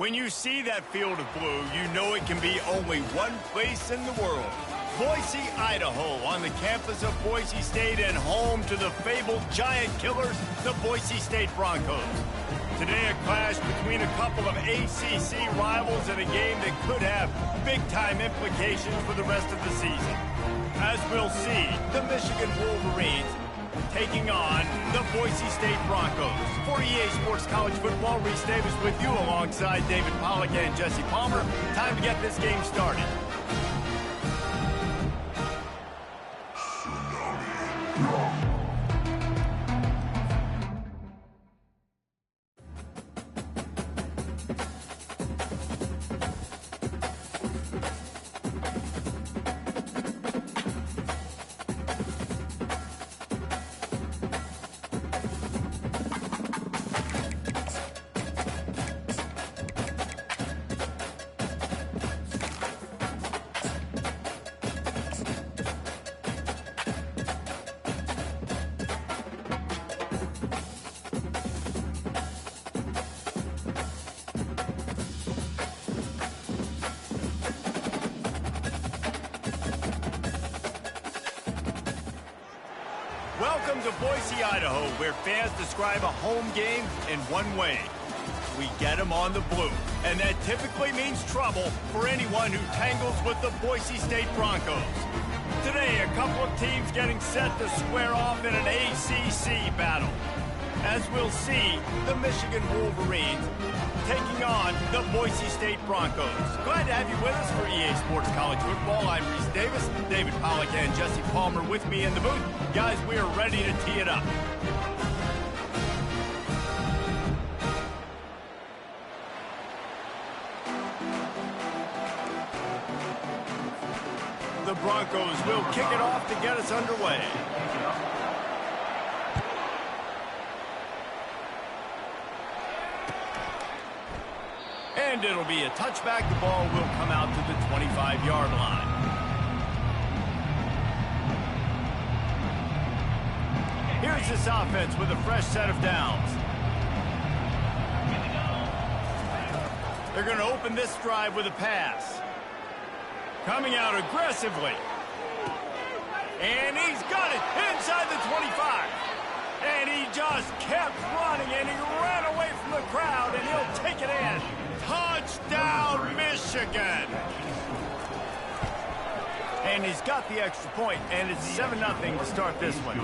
When you see that field of blue, you know it can be only one place in the world. Boise, Idaho, on the campus of Boise State and home to the fabled giant killers, the Boise State Broncos. Today, a clash between a couple of ACC rivals in a game that could have big-time implications for the rest of the season. As we'll see, the Michigan Wolverines taking on the Boise State Broncos. For EA Sports College Football, Reese Davis with you alongside David Pollack and Jesse Palmer. Time to get this game started. Welcome to Boise, Idaho, where fans describe a home game in one way. We get them on the blue, and that typically means trouble for anyone who tangles with the Boise State Broncos. Today, a couple of teams getting set to square off in an ACC battle. As we'll see, the Michigan Wolverines taking on the Boise State Broncos. Glad to have you with us for EA Sports College Football. I'm Reese Davis, David Pollack and Jesse Palmer with me in the booth. Guys, we are ready to tee it up. The Broncos will kick it off to get us underway. And it'll be a touchback. The ball will come out to the 25-yard line. Here's this offense with a fresh set of downs. They're going to open this drive with a pass. Coming out aggressively. And he's got it inside the 25. And he just kept running, and he ran away from the crowd, and he'll take it in. Touchdown, Michigan! And he's got the extra point, and it's 7-0 to start this one.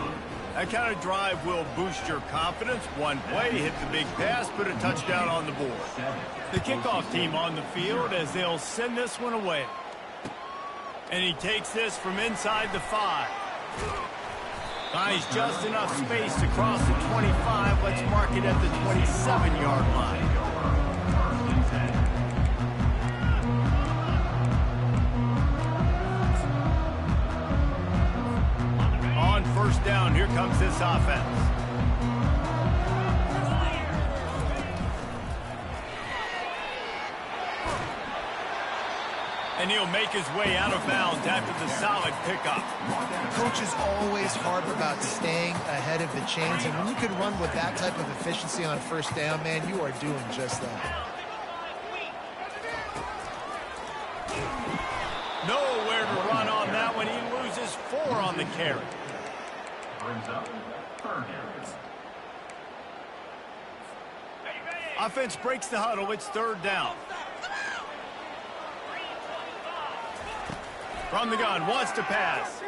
That kind of drive will boost your confidence. One play, hit the big pass, put a touchdown on the board. The kickoff team on the field as they'll send this one away. And he takes this from inside the 5. Finds just enough space to cross the 25. Let's mark it at the 27-yard line. On first down, here comes this offense. And he'll make his way out of bounds after the solid pickup. Coach is always hard about staying ahead of the chains, and when you can run with that type of efficiency on first down, man, you are doing just that. Nowhere to run on that one. He loses 4 on the carry. Offense breaks the huddle. It's third down. From the gun, wants to pass.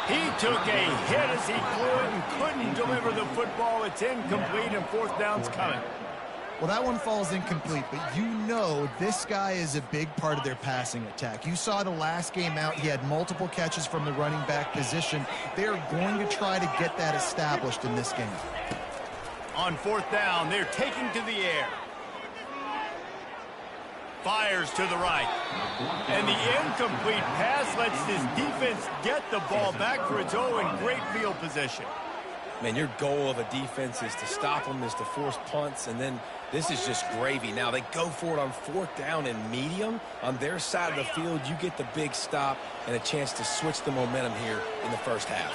He took a hit as he flew it and couldn't deliver the football. It's incomplete, and fourth down's coming. Well, that one falls incomplete, but you know this guy is a big part of their passing attack. You saw the last game out, he had multiple catches from the running back position. They're going to try to get that established in this game. On fourth down, they're taking to the air. Fires to the right. And the incomplete pass lets this defense get the ball back for its own in great field position. Man, your goal of a defense is to stop them, is to force punts, and then this is just gravy. Now, they go for it on fourth down and medium. On their side of the field, you get the big stop and a chance to switch the momentum here in the first half.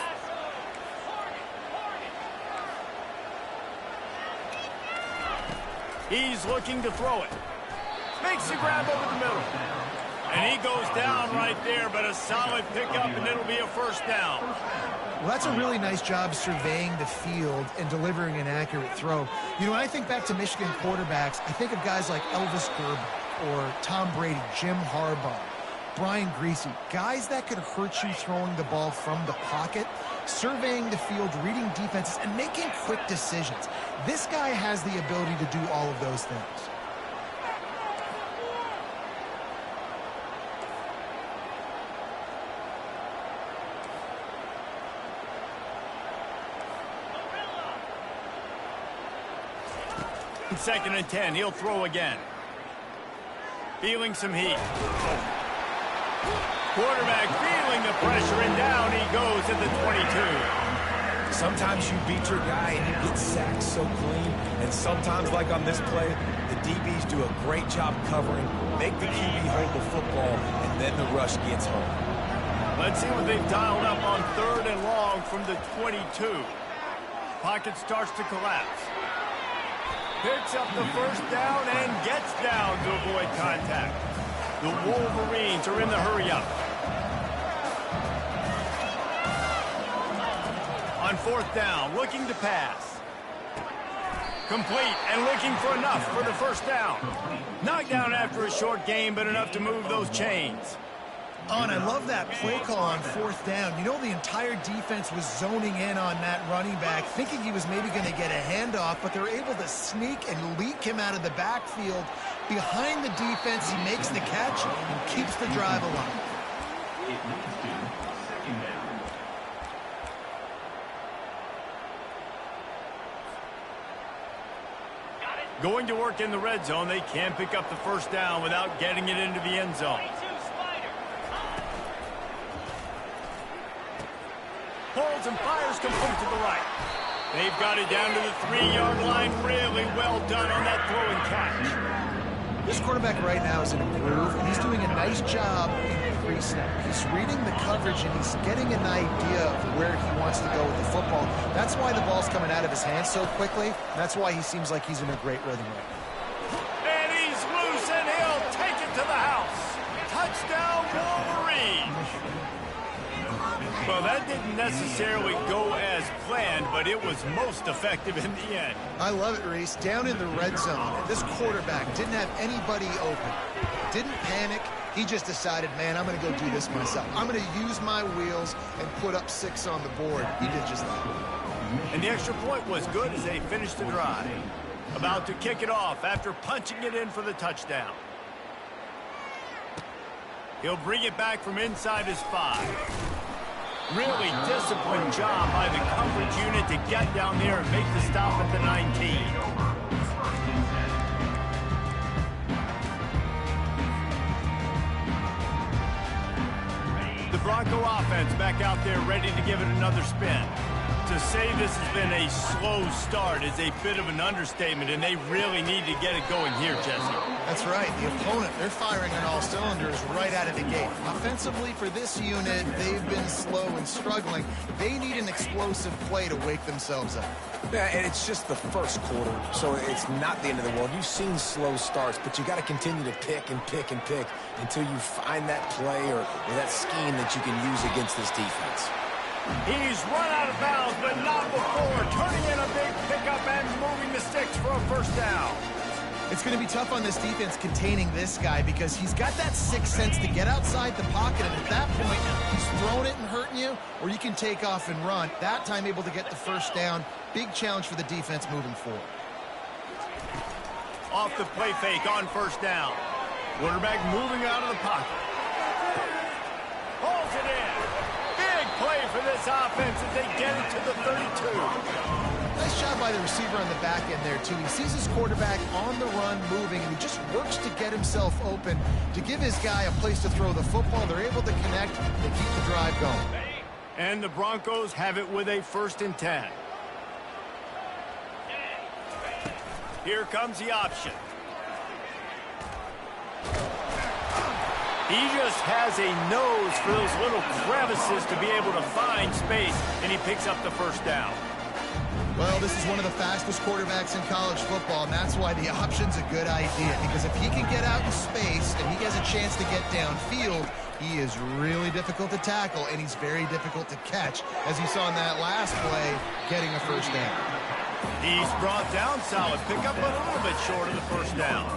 He's looking to throw it. Makes the grab over the middle. And he goes down right there, but a solid pickup, and it'll be a first down. Well, that's a really nice job surveying the field and delivering an accurate throw. You know, when I think back to Michigan quarterbacks, I think of guys like Elvis Gerber or Tom Brady, Jim Harbaugh, Brian Greasy, guys that could hurt you throwing the ball from the pocket, surveying the field, reading defenses, and making quick decisions. This guy has the ability to do all of those things. Second and 10, he'll throw again. Feeling some heat. Quarterback feeling the pressure, and down he goes at the 22. Sometimes you beat your guy and you get sacked so clean, and sometimes, like on this play, the DBs do a great job covering, make the QB hold the football, and then the rush gets home. Let's see what they've dialed up on 3rd and long from the 22. Pocket starts to collapse. Picks up the first down and gets down to avoid contact. The Wolverines are in the hurry-up. On 4th down, looking to pass. Complete and looking for enough for the first down. Knocked down after a short gain, but enough to move those chains. Oh, and I love that play call on 4th down. You know, the entire defense was zoning in on that running back, thinking he was maybe going to get a handoff, but they're able to sneak and leak him out of the backfield. Behind the defense, he makes the catch and keeps the drive alive. Going to work in the red zone, they can't pick up the first down without getting it into the end zone. Holds and fires complete to the right. They've got it down to the 3-yard line. Really well done on that throw and catch. This quarterback right now is in a groove, and he's doing a nice job in pre-snap. He's reading the coverage, and he's getting an idea of where he wants to go with the football. That's why the ball's coming out of his hands so quickly. That's why he seems like he's in a great rhythm right now. And he's loose, and he'll take it to the house. Touchdown, Wolverines. Well, that didn't necessarily go as planned, but it was most effective in the end. I love it, Reese. Down in the red zone, this quarterback didn't have anybody open. Didn't panic. He just decided, man, I'm going to go do this myself. I'm going to use my wheels and put up 6 on the board. He did just that. And the extra point was good as they finished the drive. About to kick it off after punching it in for the touchdown. He'll bring it back from inside his 5. Really disciplined job by the coverage unit to get down there and make the stop at the 19. The Bronco offense back out there ready to give it another spin. To say this has been a slow start is a bit of an understatement, and they really need to get it going here, Jesse. That's right. The opponent, they're firing on all cylinders right out of the gate. Offensively, for this unit, they've been slow and struggling. They need an explosive play to wake themselves up. Yeah, and it's just the first quarter, so it's not the end of the world. You've seen slow starts, but you got to continue to pick and pick and pick until you find that play or that scheme that you can use against this defense. He's run out of bounds, but not before. Turning in a big pickup and moving the sticks for a first down. It's going to be tough on this defense containing this guy because he's got that sixth sense to get outside the pocket, and at that point, he's throwing it and hurting you, or you can take off and run. That time able to get the first down. Big challenge for the defense moving forward. Off the play fake on first down. Quarterback moving out of the pocket. Holds it in. Big play for this offense as they get it to the 32. Nice job by the receiver on the back end there, too. He sees his quarterback on the run moving, and he just works to get himself open to give his guy a place to throw the football. They're able to connect and keep the drive going. And the Broncos have it with a 1st and 10. Here comes the option. He just has a nose for those little crevices to be able to find space, and he picks up the first down. Well, this is one of the fastest quarterbacks in college football, and that's why the option's a good idea, because if he can get out in space and he has a chance to get downfield, he is really difficult to tackle, and he's very difficult to catch, as you saw in that last play, getting a first down. He's brought down solid pickup, but a little bit short of the first down.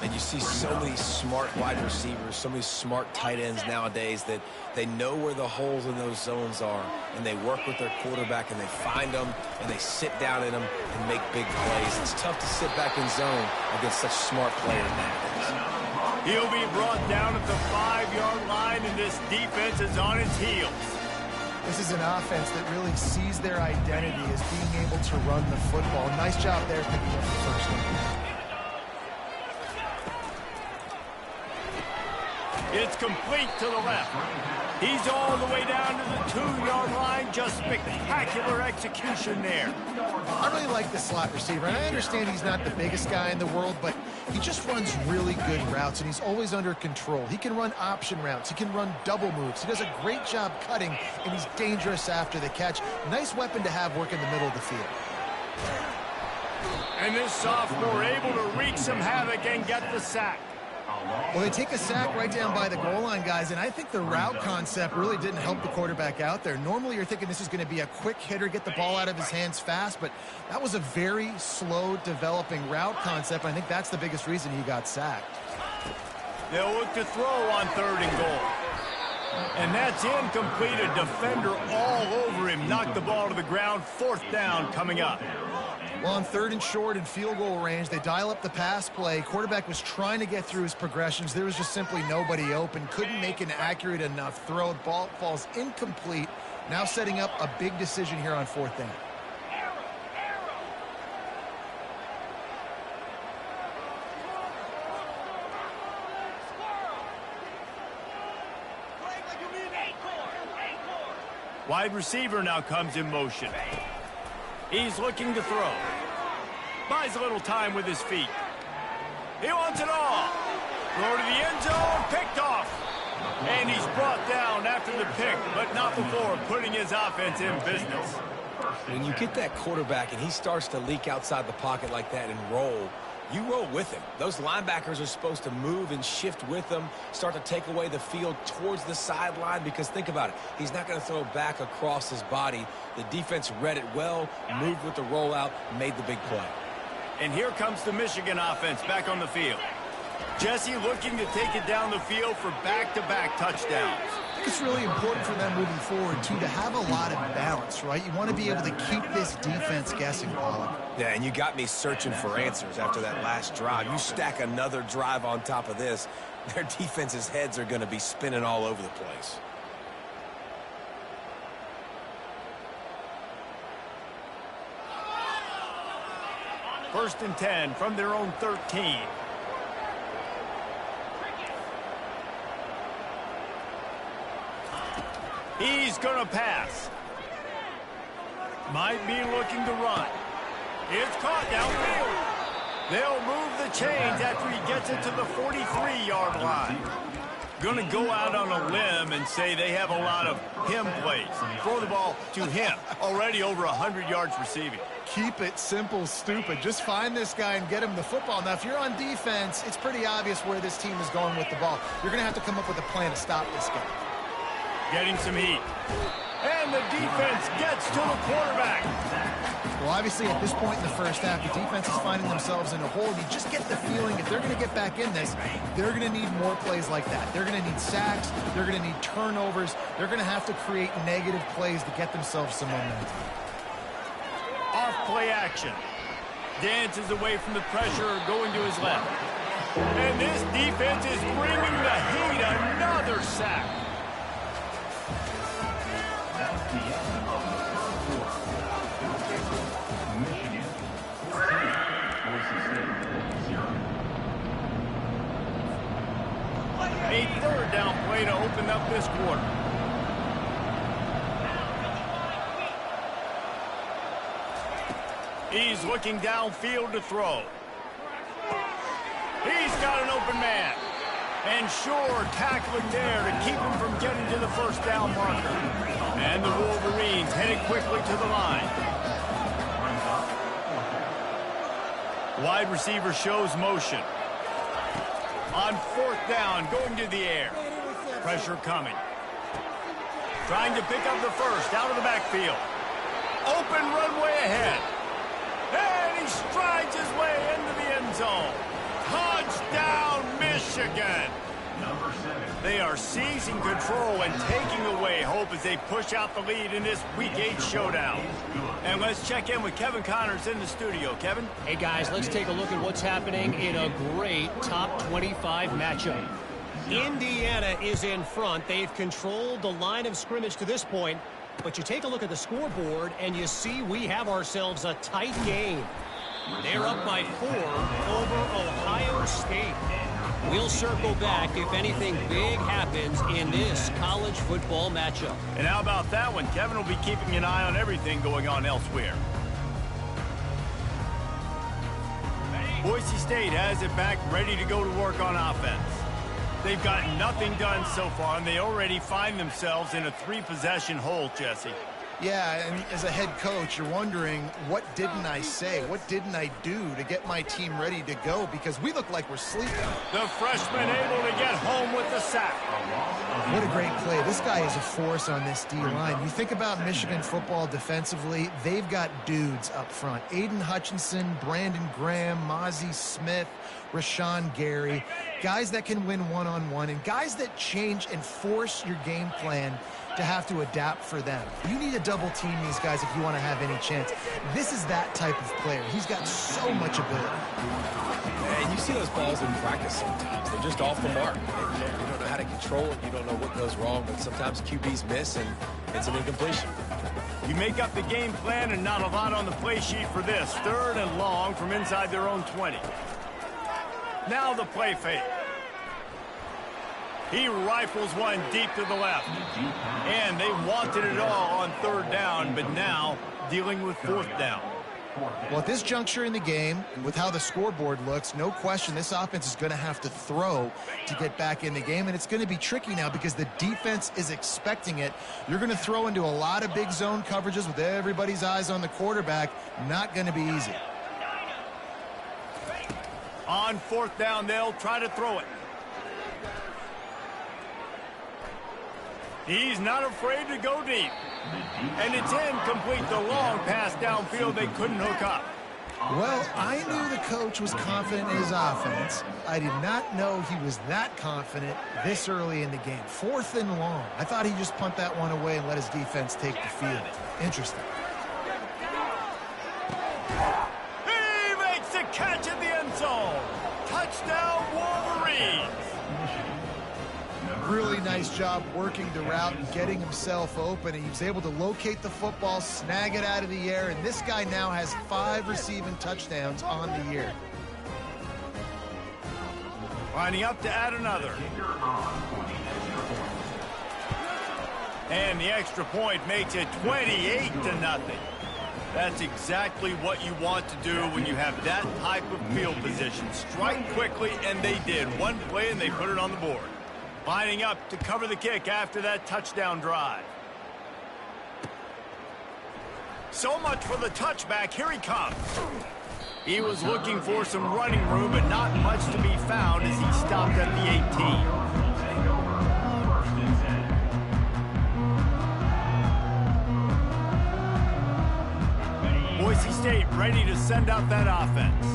And you see so many smart wide receivers, so many smart tight ends nowadays that they know where the holes in those zones are, and they work with their quarterback, and they find them, and they sit down in them and make big plays. It's tough to sit back in zone against such smart players nowadays. He'll be brought down at the 5-yard line, and this defense is on its heels. This is an offense that really sees their identity as being able to run the football. Nice job there picking up the first down. It's complete to the left. He's all the way down to the 2-yard line. Just spectacular execution there. I really like the slot receiver, and I understand he's not the biggest guy in the world, but he just runs really good routes, and he's always under control. He can run option routes. He can run double moves. He does a great job cutting, and he's dangerous after the catch. Nice weapon to have work in the middle of the field. And this sophomore able to wreak some havoc and get the sack. Well, they take a sack right down by the goal line, guys, and I think the route concept really didn't help the quarterback out there. Normally, you're thinking this is going to be a quick hitter, get the ball out of his hands fast, but that was a very slow developing route concept. I think that's the biggest reason he got sacked. They'll look to throw on 3rd and goal. And that's incomplete. A defender all over him. Knocked the ball to the ground. 4th down coming up. Well, on 3rd and short and field goal range, they dial up the pass play. Quarterback was trying to get through his progressions. There was just simply nobody open. Couldn't make an accurate enough throw. Ball falls incomplete. Now setting up a big decision here on 4th down. Wide receiver now comes in motion. He's looking to throw. Buys a little time with his feet. He wants it all. Throw to the end zone, picked off. And he's brought down after the pick, but not before putting his offense in business. When you get that quarterback and he starts to leak outside the pocket like that and roll, you roll with him. Those linebackers are supposed to move and shift with him, start to take away the field towards the sideline, because think about it. He's not going to throw back across his body. The defense read it well, moved with the rollout, made the big play. And here comes the Michigan offense back on the field. Jesse looking to take it down the field for back-to-back touchdowns. I think it's really important for them moving forward, too, to have a lot of balance, right? You want to be able to keep this defense guessing, Pollock. Yeah, and you got me searching for answers after that last drive. You stack another drive on top of this, their defense's heads are going to be spinning all over the place. First and 10 from their own 13. He's going to pass. Might be looking to run. It's caught downfield. They'll move the chains after he gets it to the 43-yard line. Going to go out on a limb and say they have a lot of him plays. Throw the ball to him. Already over 100 yards receiving. Keep it simple, stupid. Just find this guy and get him the football. Now, if you're on defense, it's pretty obvious where this team is going with the ball. You're going to have to come up with a plan to stop this guy. Getting some heat. And the defense gets to the quarterback. Well, obviously, at this point in the first half, the defense is finding themselves in a hole. You just get the feeling if they're going to get back in this, they're going to need more plays like that. They're going to need sacks. They're going to need turnovers. They're going to have to create negative plays to get themselves some momentum. Off play action. Dances away from the pressure, going to his left. And this defense is bringing the heat. Another sack. A 3rd down play to open up this quarter. He's looking downfield to throw. He's got an open man. And sure, tackling there to keep him from getting to the first down marker. And the Wolverines headed quickly to the line. Wide receiver shows motion. On 4th down, going to the air. Pressure coming. Trying to pick up the first out of the backfield. Open runway ahead. And he strides his way into the end zone. Touchdown, Michigan. They are seizing control and taking away hope as they push out the lead in this Week 8 showdown. And let's check in with Kevin Connors in the studio. Kevin? Hey, guys, let's take a look at what's happening in a great top 25 matchup. Indiana is in front. They've controlled the line of scrimmage to this point. But you take a look at the scoreboard, and you see we have ourselves a tight game. They're up by 4 over Ohio State. We'll circle back if anything big happens in this college football matchup. And how about that one? Kevin will be keeping an eye on everything going on elsewhere. Boise State has it back, ready to go to work on offense. They've got nothing done so far, and they already find themselves in a 3-possession hole, Jesse. Yeah, and as a head coach, you're wondering, what didn't I say? What didn't I do to get my team ready to go? Because we look like we're sleeping. The freshman able to get home with the sack. What a great play. This guy is a force on this D-line. You think about Michigan football defensively, they've got dudes up front. Aiden Hutchinson, Brandon Graham, Mozzie Smith, Rashawn Gary. Guys that can win one-on-one and guys that change and force your game plan to have to adapt for them. You need to double team these guys if you want to have any chance. This is that type of player. He's got so much ability. And you see those balls in practice sometimes. They're just off the mark. You don't know how to control it. You don't know what goes wrong, but sometimes QBs miss, and it's an incompletion. You make up the game plan and not a lot on the play sheet for this. 3rd and long from inside their own 20. Now the play fake. He rifles one deep to the left. And they wanted it all on 3rd down, but now dealing with 4th down. Well, at this juncture in the game, and with how the scoreboard looks, no question this offense is going to have to throw to get back in the game, and it's going to be tricky now because the defense is expecting it. You're going to throw into a lot of big zone coverages with everybody's eyes on the quarterback. Not going to be easy. On 4th down, they'll try to throw it. He's not afraid to go deep. And it's incomplete. The long pass downfield they couldn't hook up. Well, I knew the coach was confident in his offense. I did not know he was that confident this early in the game. 4th and long. I thought he'd just punt that one away and let his defense take the field. Interesting. He makes the catch in the end zone. Touchdown, Wolverines. Really nice job working the route and getting himself open. And he was able to locate the football, snag it out of the air, and this guy now has 5 receiving touchdowns on the year. Lining up to add another. And the extra point makes it 28-0. That's exactly what you want to do when you have that type of field position. Strike quickly, and they did. One play, and they put it on the board. Lining up to cover the kick after that touchdown drive. So much for the touchback. Here he comes. He was looking for some running room, but not much to be found as he stopped at the 18. Boise State ready to send out that offense.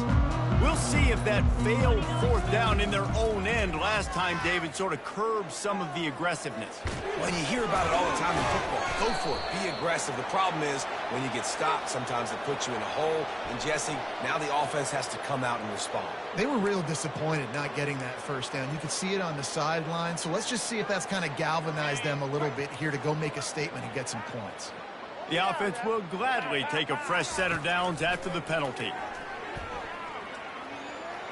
We'll see if that failed 4th down in their own end last time, David, sort of curbed some of the aggressiveness. Well, you hear about it all the time in football. Go for it. Be aggressive. The problem is when you get stopped, sometimes it puts you in a hole. And, Jesse, now the offense has to come out and respond. They were real disappointed not getting that 1st down. You could see it on the sideline. So let's just see if that's kind of galvanized them a little bit here to go make a statement and get some points. The offense will gladly take a fresh set of downs after the penalty.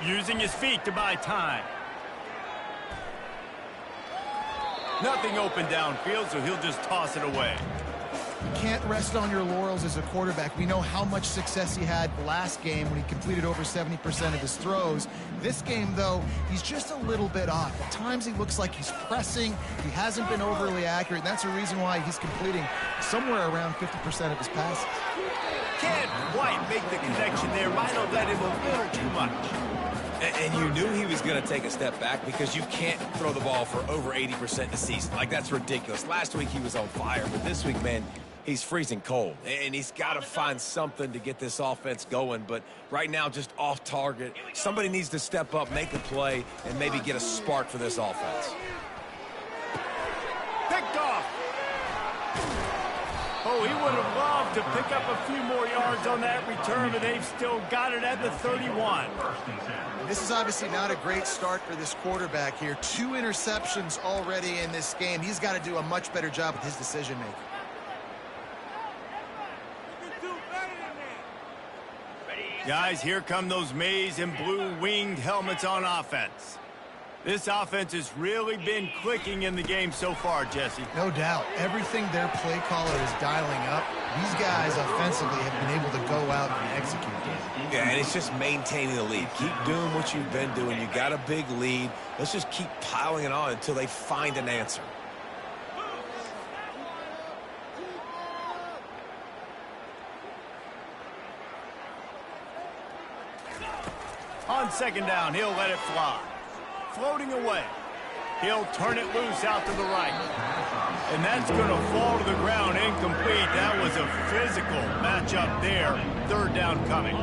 Using his feet to buy time. Nothing open downfield, so he'll just toss it away. You can't rest on your laurels as a quarterback. We know how much success he had last game when he completed over 70% of his throws. This game, though, he's just a little bit off. At times he looks like he's pressing. He hasn't been overly accurate. And that's the reason why he's completing somewhere around 50% of his passes. Can't quite make the connection there. Might have let him a little too much. And you knew he was going to take a step back because you can't throw the ball for over 80% in the season. Like, that's ridiculous. Last week he was on fire, but this week, man, he's freezing cold. And he's got to find something to get this offense going. But right now, just off target. Somebody needs to step up, make a play, and maybe get a spark for this offense. Picked off. Oh, he would have loved to pick up a few more yards on that return, but they've still got it at the 31. This is obviously not a great start for this quarterback here. 2 interceptions already in this game. He's got to do a much better job with his decision-making. Guys, here come those maize and blue winged helmets on offense. This offense has really been clicking in the game so far, Jesse. No doubt. Everything their play caller is dialing up, these guys offensively have been able to go out and execute. Yeah, and it's just maintaining the lead. Keep doing what you've been doing. You got a big lead. Let's just keep piling it on until they find an answer. On second down, he'll let it fly. Floating away. He'll turn it loose out to the right. And that's going to fall to the ground incomplete. That was a physical matchup there. Third down coming.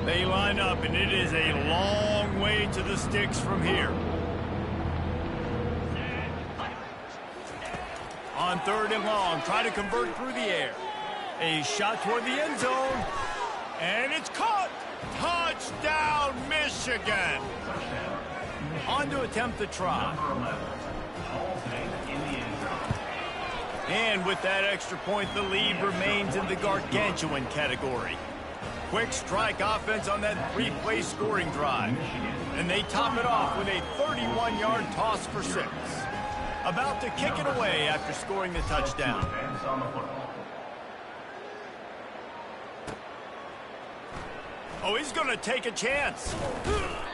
They line up, and it is a long way to the sticks from here. On third and long, try to convert through the air. A shot toward the end zone. And it's caught. Touchdown, Michigan. On to attempt the try. And with that extra point, the lead remains in the gargantuan category. Quick strike offense on that 3-play scoring drive. And they top it off with a 31-yard toss for 6. About to kick it away after scoring the touchdown. Oh, he's going to take a chance.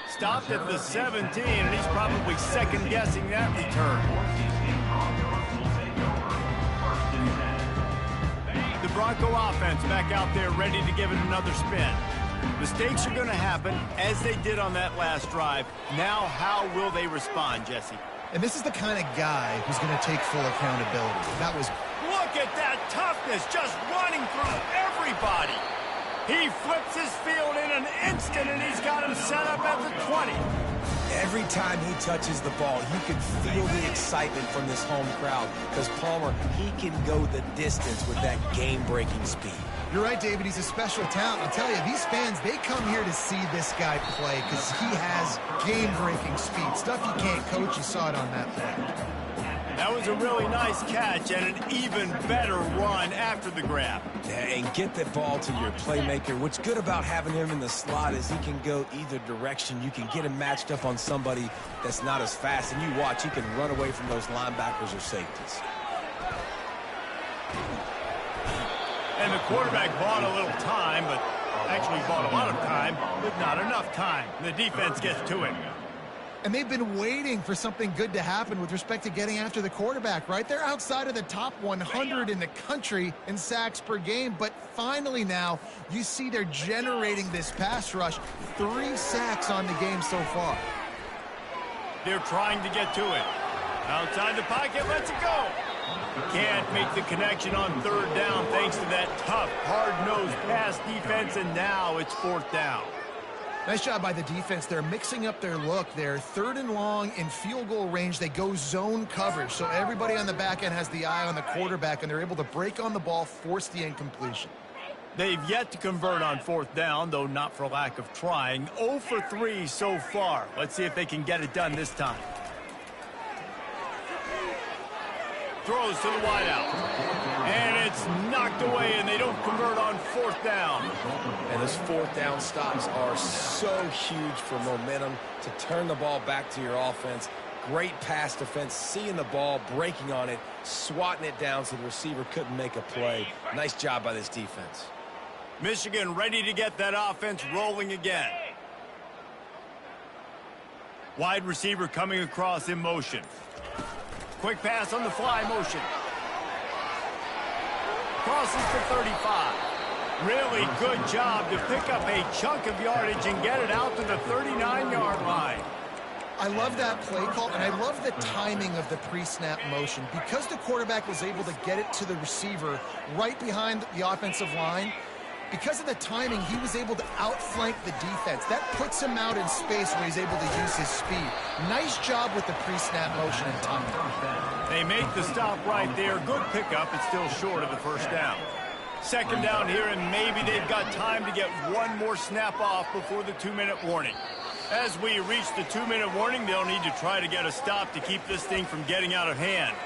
Stopped at the 17, and he's probably second-guessing that return. The Bronco offense back out there ready to give it another spin. Mistakes are going to happen, as they did on that last drive. Now, how will they respond, Jesse? And this is the kind of guy who's going to take full accountability. That was... Look at that toughness, just running through everybody. He flips his field in an instant, and he's got him set up at the 20. Every time he touches the ball, you can feel the excitement from this home crowd because Palmer, he can go the distance with that game-breaking speed. You're right, David. He's a special talent. I'll tell you, these fans, they come here to see this guy play because he has game-breaking speed. Stuff you can't coach. You saw it on that play. That was a really nice catch and an even better run after the grab. Yeah, and get the ball to your playmaker. What's good about having him in the slot is he can go either direction. You can get him matched up on somebody that's not as fast, and you watch, he can run away from those linebackers or safeties. And the quarterback bought a little time, but actually bought a lot of time, but not enough time. The defense gets to him. And they've been waiting for something good to happen with respect to getting after the quarterback, right? They're outside of the top 100 in the country in sacks per game, but finally now you see they're generating this pass rush. 3 sacks on the game so far. They're trying to get to it. Outside the pocket, lets it go. Can't make the connection on third down thanks to that tough, hard-nosed pass defense, and now it's fourth down. Nice job by the defense. They're mixing up their look. They're third and long in field goal range. They go zone coverage, so everybody on the back end has the eye on the quarterback, and they're able to break on the ball, force the incompletion. They've yet to convert on fourth down, though not for lack of trying. 0 for 3 so far. Let's see if they can get it done this time. Throws to the wideout. And it's knocked away, and they don't convert on fourth down. And those fourth down stops are so huge for momentum to turn the ball back to your offense. Great pass defense, seeing the ball, breaking on it, swatting it down so the receiver couldn't make a play. Nice job by this defense. Michigan ready to get that offense rolling again. Wide receiver coming across in motion. Quick pass on the fly motion. Crosses for 35. Really good job to pick up a chunk of yardage and get it out to the 39-yard line. I love that play call, and I love the timing of the pre-snap motion. Because the quarterback was able to get it to the receiver right behind the offensive line, because of the timing, he was able to outflank the defense. That puts him out in space where he's able to use his speed. Nice job with the pre-snap motion and timing. They make the stop right there. Good pickup. It's still short of the first down. Second down here, and maybe they've got time to get one more snap off before the 2-minute warning. As we reach the 2-minute warning, they'll need to try to get a stop to keep this thing from getting out of hand.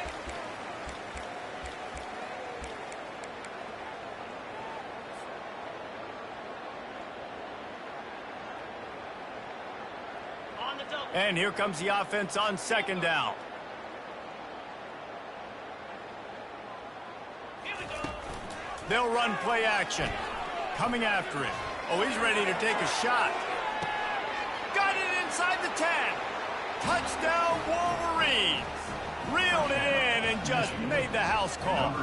And here comes the offense on second down. They'll run play action. Coming after it. Oh, he's ready to take a shot. Got it inside the 10. Touchdown, Wolverines. Reeled it in and just made the house call.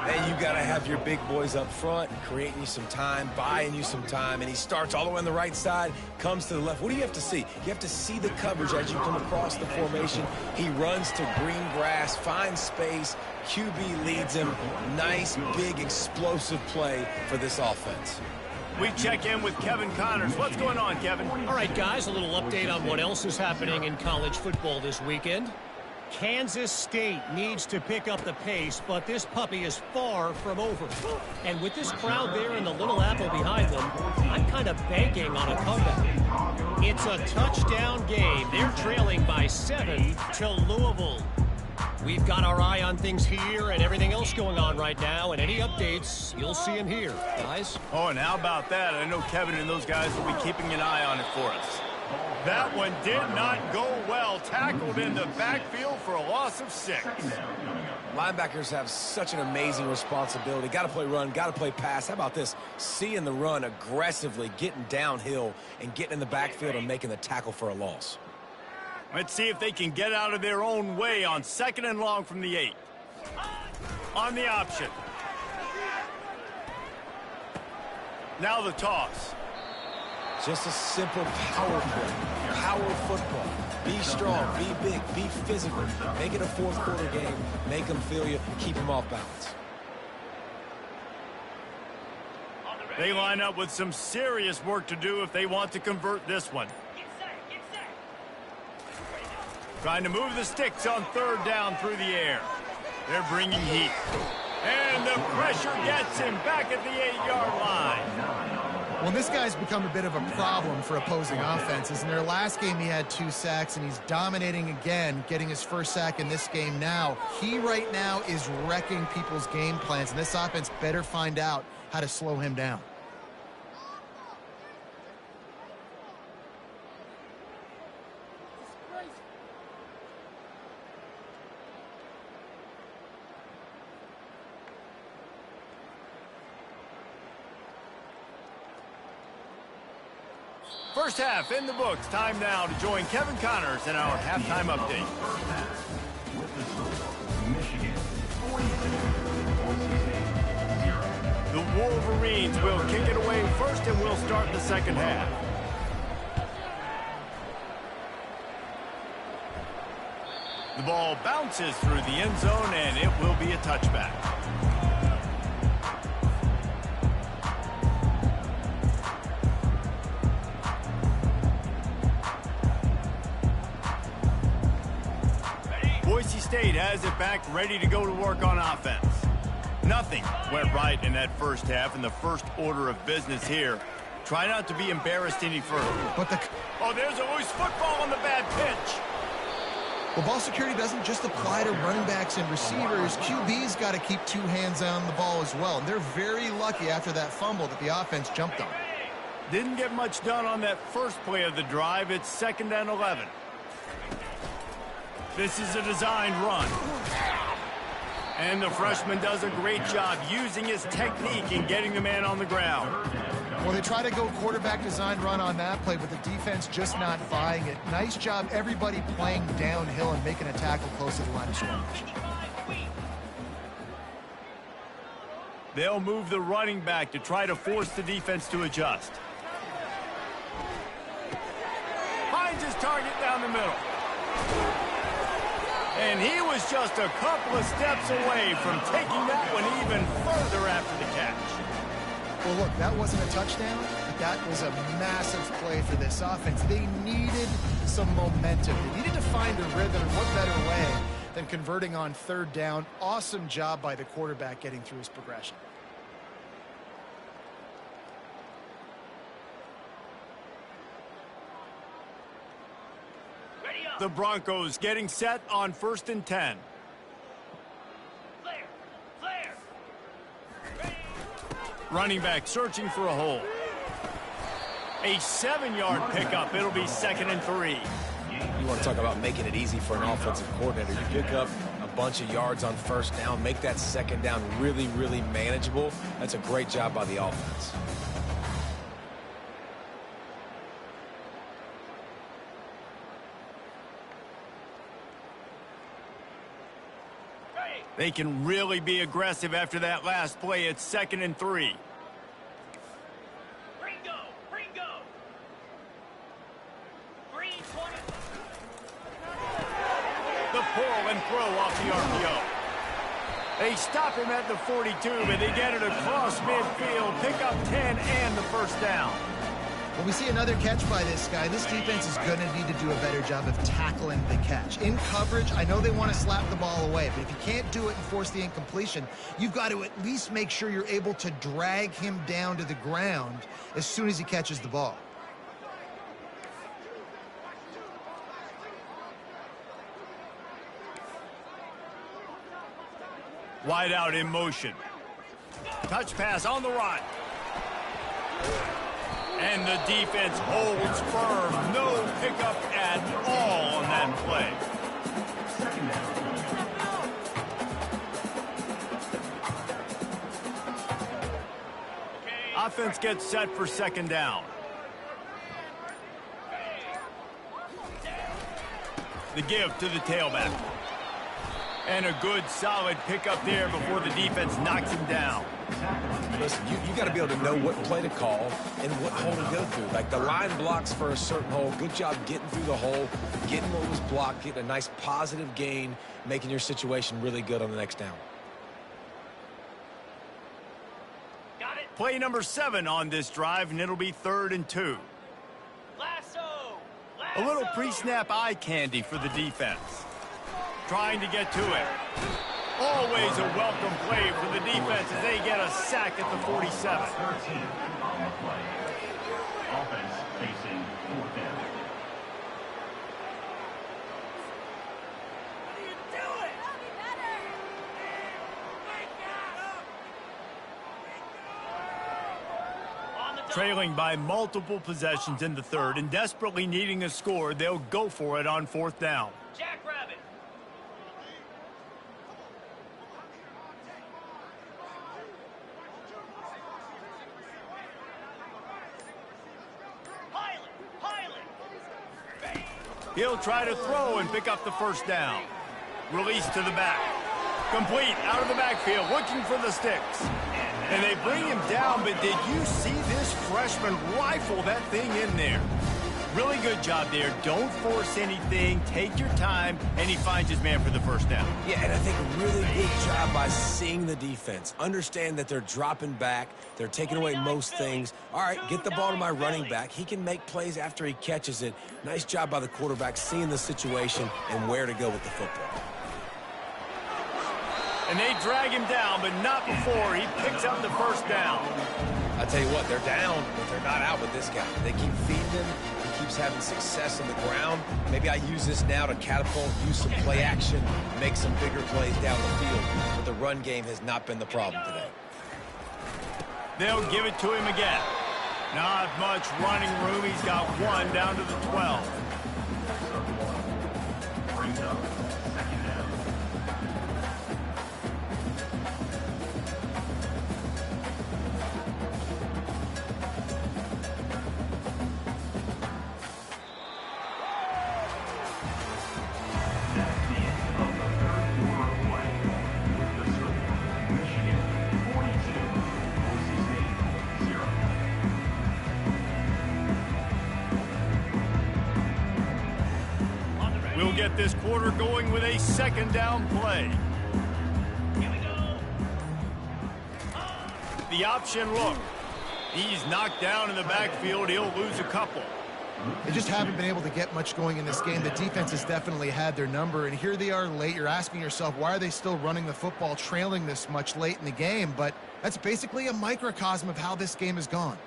And you got to have your big boys up front, creating you some time, buying you some time, and he starts all the way on the right side, comes to the left. What do you have to see? You have to see the coverage as you come across the formation. He runs to green grass, finds space, QB leads him. Nice, big, explosive play for this offense. We check in with Kevin Connors. What's going on, Kevin? All right, guys, a little update on what else is happening in college football this weekend. Kansas State needs to pick up the pace, but this puppy is far from over. And with this crowd there and the Little Apple behind them, I'm kind of banking on a comeback. It's a touchdown game. They're trailing by 7 to Louisville. We've got our eye on things here and everything else going on right now, and any updates, you'll see them here, guys. Oh, and how about that? I know Kevin and those guys will be keeping an eye on it for us. That one did not go well. Tackled in the backfield for a loss of 6. Linebackers have such an amazing responsibility. Got to play run, got to play pass. How about this? Seeing the run aggressively, getting downhill, and getting in the backfield and making the tackle for a loss. Let's see if they can get out of their own way on 2nd and long from the 8. On the option. Now the toss. Just a simple power play. Power football. Be strong, be big, be physical. Make it a fourth-quarter game. Make them feel you. Keep them off balance. They line up with some serious work to do if they want to convert this one. Trying to move the sticks on 3rd down through the air. They're bringing heat. And the pressure gets him back at the 8-yard line. Well, this guy's become a bit of a problem for opposing offenses. In their last game, he had 2 sacks, and he's dominating again, getting his first sack in this game now. He right now is wrecking people's game plans, and this offense better find out how to slow him down. First half in the books. Time now to join Kevin Connors in our halftime update. The Wolverines will kick it away first, and we'll start the second half. The ball bounces through the end zone, and it will be a touchback. Boise State has it back, ready to go to work on offense. Nothing went right in that first half, and the first order of business here. Try not to be embarrassed any further. Oh, there's a loose football on the bad pitch. Well, ball security doesn't just apply to running backs and receivers. QB's got to keep 2 hands on the ball as well. And they're very lucky after that fumble that the offense jumped on. Didn't get much done on that first play of the drive. It's 2nd and 11. This is a designed run. And the freshman does a great job using his technique and getting the man on the ground. Well, they try to go quarterback design run on that play, but the defense just not buying it. Nice job, everybody playing downhill and making a tackle close to the line of scrimmage. They'll move the running back to try to force the defense to adjust. Finds his target down the middle. And he was just a couple of steps away from taking that one even further after the catch. Well, look, that wasn't a touchdown, but that was a massive play for this offense. They needed some momentum. They needed to find a rhythm. What better way than converting on third down? Awesome job by the quarterback getting through his progression. The Broncos getting set on 1st and 10. Running back searching for a hole. A 7-yard pickup. It'll be 2nd and 3. You want to talk about making it easy for an offensive coordinator. You pick up a bunch of yards on 1st down, make that 2nd down really, really manageable. That's a great job by the offense. They can really be aggressive after that last play. It's 2nd and 3. The pull and throw off the RPO. They stop him at the 42, but they get it across midfield. Pick up 10 and the 1st down. When we see another catch by this guy, this defense is going to need to do a better job of tackling the catch. In coverage, I know they want to slap the ball away, but if you can't do it and force the incompletion, you've got to at least make sure you're able to drag him down to the ground as soon as he catches the ball. Wide out in motion. Touch pass on the run. And the defense holds firm. No pickup at all on that play. Offense gets set for 2nd down. The give to the tailback. And a good, solid pickup there before the defense knocks him down. Listen, you got to be able to know what play to call and what hole to go through. Like the line blocks for a certain hole. Good job getting through the hole, getting what was blocked, getting a nice positive gain, making your situation really good on the next down. Got it. Play number 7 on this drive, and it'll be 3rd and 2. Lasso. A little pre-snap eye candy for the defense. Trying to get to it. Always a welcome play for the defense as they get a sack at the 47. 13 on the play. Offense facing 4th down. Trailing by multiple possessions in the 3rd and desperately needing a score, they'll go for it on 4th down. Jackrabbit. He'll try to throw and pick up the 1st down. Release to the back. Complete out of the backfield, looking for the sticks. And they bring him down, but did you see this freshman rifle that thing in there? Really good job there. Don't force anything. Take your time, and he finds his man for the 1st down. Yeah, and I think a really good job by seeing the defense. Understand that they're dropping back. They're taking away most things. All right, get the ball to my running back. He can make plays after he catches it. Nice job by the quarterback seeing the situation and where to go with the football. And they drag him down, but not before he picks up the 1st down. I tell you what, they're down, but they're not out with this guy. They keep feeding him. He keeps having success on the ground. Maybe I use this now to catapult, use some play action, make some bigger plays down the field. But the run game has not been the problem today. They'll give it to him again. Not much running room. He's got 1 down to the 12. get this quarter going with a second down play. The option look. He's knocked down in the backfield. He'll lose a couple. They just haven't been able to get much going in this game. The defense has definitely had their number, and here they are late. You're asking yourself, why are they still running the football, trailing this much late in the game? But that's basically a microcosm of how this game has gone.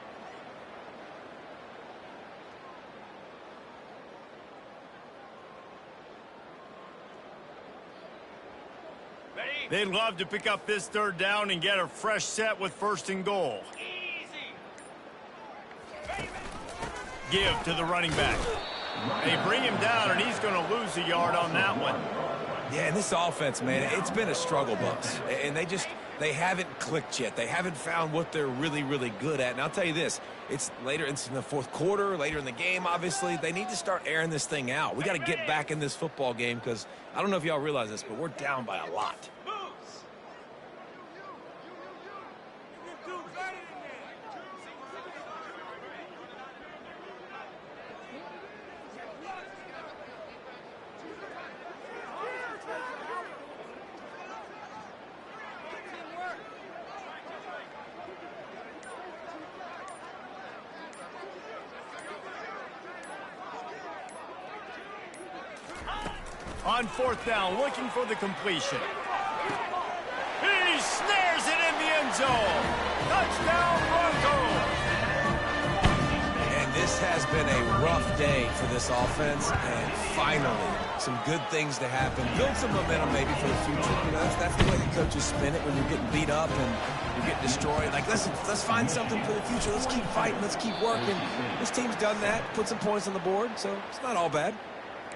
They'd love to pick up this third down and get a fresh set with 1st and goal. Give to the running back. They bring him down, and he's going to lose a yard on that one. Yeah, and this offense, man, it's been a struggle bus. And they haven't clicked yet. They haven't found what they're really, really good at. And I'll tell you this, it's later in the fourth quarter, later in the game, obviously. They need to start airing this thing out. We got to get back in this football game because I don't know if y'all realize this, but we're down by a lot. On 4th down, looking for the completion. He snares it in the end zone. Touchdown, Broncos. And this has been a rough day for this offense, and finally, some good things to happen. Build some momentum maybe for the future. You know, that's the way the coaches spin it when you're getting beat up and you're getting destroyed. Like, let's find something for the future. Let's keep fighting. Let's keep working. This team's done that, put some points on the board, so it's not all bad.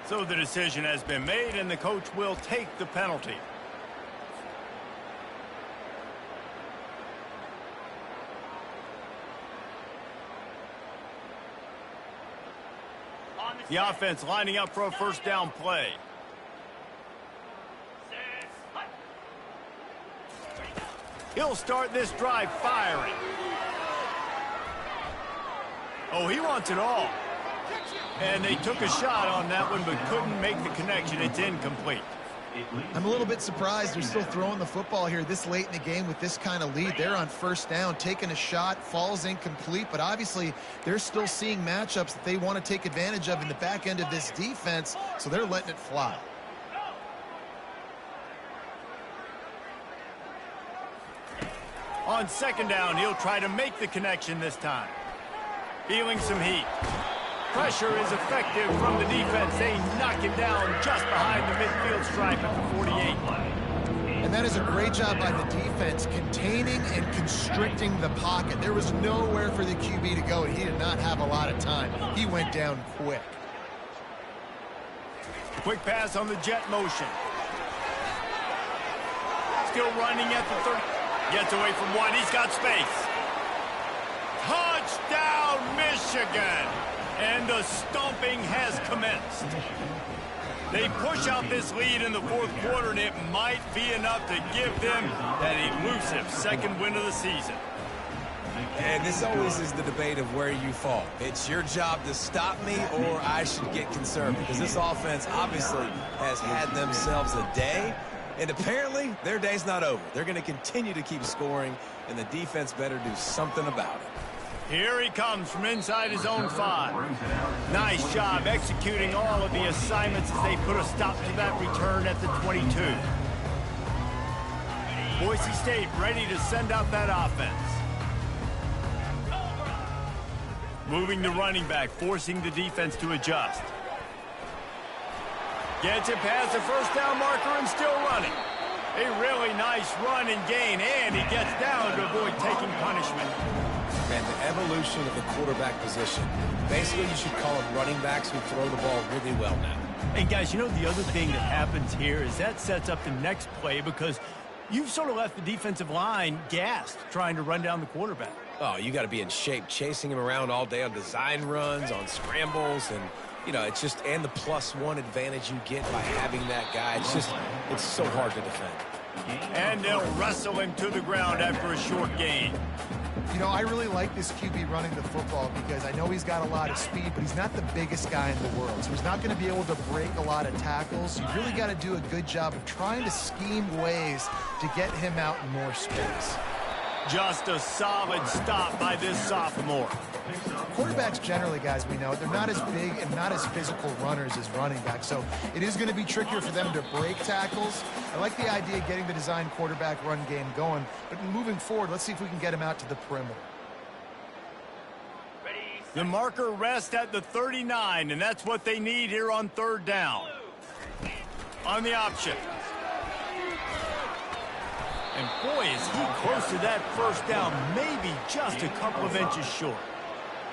So the decision has been made, and the coach will take the penalty. The offense lining up for a 1st down play. He'll start this drive firing. Oh, he wants it all. And they took a shot on that one, but couldn't make the connection. It's incomplete. I'm a little bit surprised they're still throwing the football here this late in the game with this kind of lead. They're on 1st down, taking a shot, falls incomplete, but obviously they're still seeing matchups that they want to take advantage of in the back end of this defense, so they're letting it fly. On 2nd down, he'll try to make the connection this time. Feeling some heat. Pressure is effective from the defense. They knock him down just behind the midfield stripe at the 48. And that is a great job by the defense, containing and constricting the pocket. There was nowhere for the QB to go, and he did not have a lot of time. He went down quick. Quick pass on the jet motion. Still running at the 30. Gets away from one. He's got space. Touchdown, Michigan! And the stomping has commenced. They push out this lead in the 4th quarter, and it might be enough to give them that elusive 2nd win of the season. And this always is the debate of where you fall. It's your job to stop me, or I should get concerned, because this offense obviously has had themselves a day, and apparently their day's not over. They're going to continue to keep scoring, and the defense better do something about it. Here he comes from inside his own 5. Nice job executing all of the assignments as they put a stop to that return at the 22. Boise State ready to send out that offense. Moving the running back, forcing the defense to adjust. Gets it past the 1st down marker and still running. A really nice run and gain, and he gets down to avoid taking punishment. And the evolution of the quarterback position. Basically, you should call them running backs who throw the ball really well now. And guys, you know the other thing that happens here is that sets up the next play because you've sort of left the defensive line gassed trying to run down the quarterback. Oh, you got to be in shape chasing him around all day on design runs, on scrambles, and, you know, it's just, and the +1 advantage you get by having that guy. It's so hard to defend. And they'll wrestle him to the ground after a short gain. You know, I really like this QB running the football because I know he's got a lot of speed, but he's not the biggest guy in the world. So he's not going to be able to break a lot of tackles. You really got to do a good job of trying to scheme ways to get him out in more space. Just a solid stop by this sophomore. Quarterbacks generally, guys, we know, they're not as big and not as physical runners as running backs, so it is going to be trickier for them to break tackles. I like the idea of getting the design quarterback run game going, but moving forward, let's see if we can get him out to the perimeter. The marker rests at the 39, and that's what they need here on third down. On the option. And boy, is he close to that first down, maybe just a couple of inches short.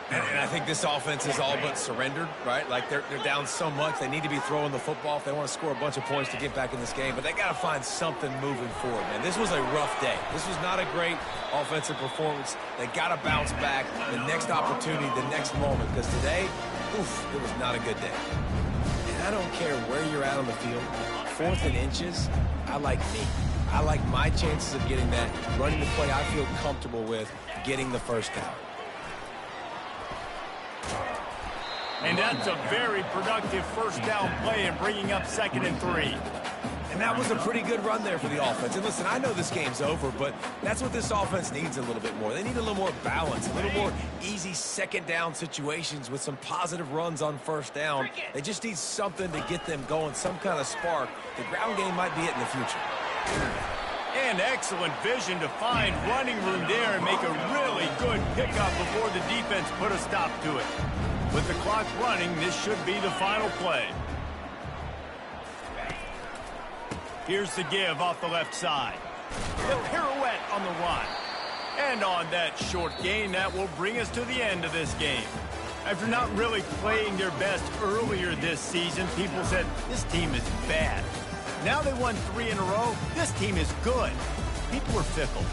And I think this offense is all but surrendered, right? Like they're down so much, they need to be throwing the football if they want to score a bunch of points to get back in this game. But they got to find something moving forward, man. This was a rough day. This was not a great offensive performance. They got to bounce back the next opportunity, the next moment. Because today, oof, it was not a good day. And I don't care where you're at on the field. 4th and inches, I like me. I like my chances of getting that, running the play I feel comfortable with, getting the first down. And that's a very productive first down play and bringing up 2nd and 3. And that was a pretty good run there for the offense. And listen, I know this game's over, but that's what this offense needs a little bit more. They need a little more balance, a little more easy second down situations with some positive runs on first down. They just need something to get them going, some kind of spark. The ground game might be it in the future. And excellent vision to find running room there and make a really good pickup before the defense put a stop to it. With the clock running, this should be the final play. Here's the give off the left side. The pirouette on the run. And on that short gain, that will bring us to the end of this game. After not really playing their best earlier this season, people said, this team is bad. Now they won 3 in a row. This team is good. People were fickle.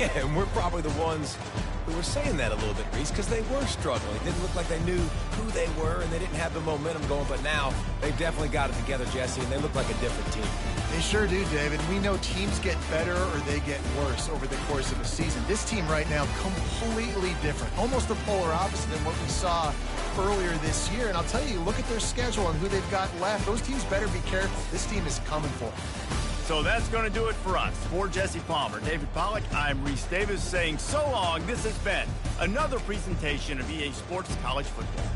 Yeah, and we're probably the ones who were saying that a little bit, Reese, because they were struggling. It didn't look like they knew who they were, and they didn't have the momentum going. But now they've definitely got it together, Jesse, and they look like a different team. They sure do, David. We know teams get better or they get worse over the course of a season. This team right now, completely different. Almost the polar opposite than what we saw earlier this year. And I'll tell you, look at their schedule and who they've got left. Those teams better be careful. This team is coming for them. So that's going to do it for us. For Jesse Palmer, David Pollack, I'm Reese Davis saying so long. This has been another presentation of EA Sports College Football.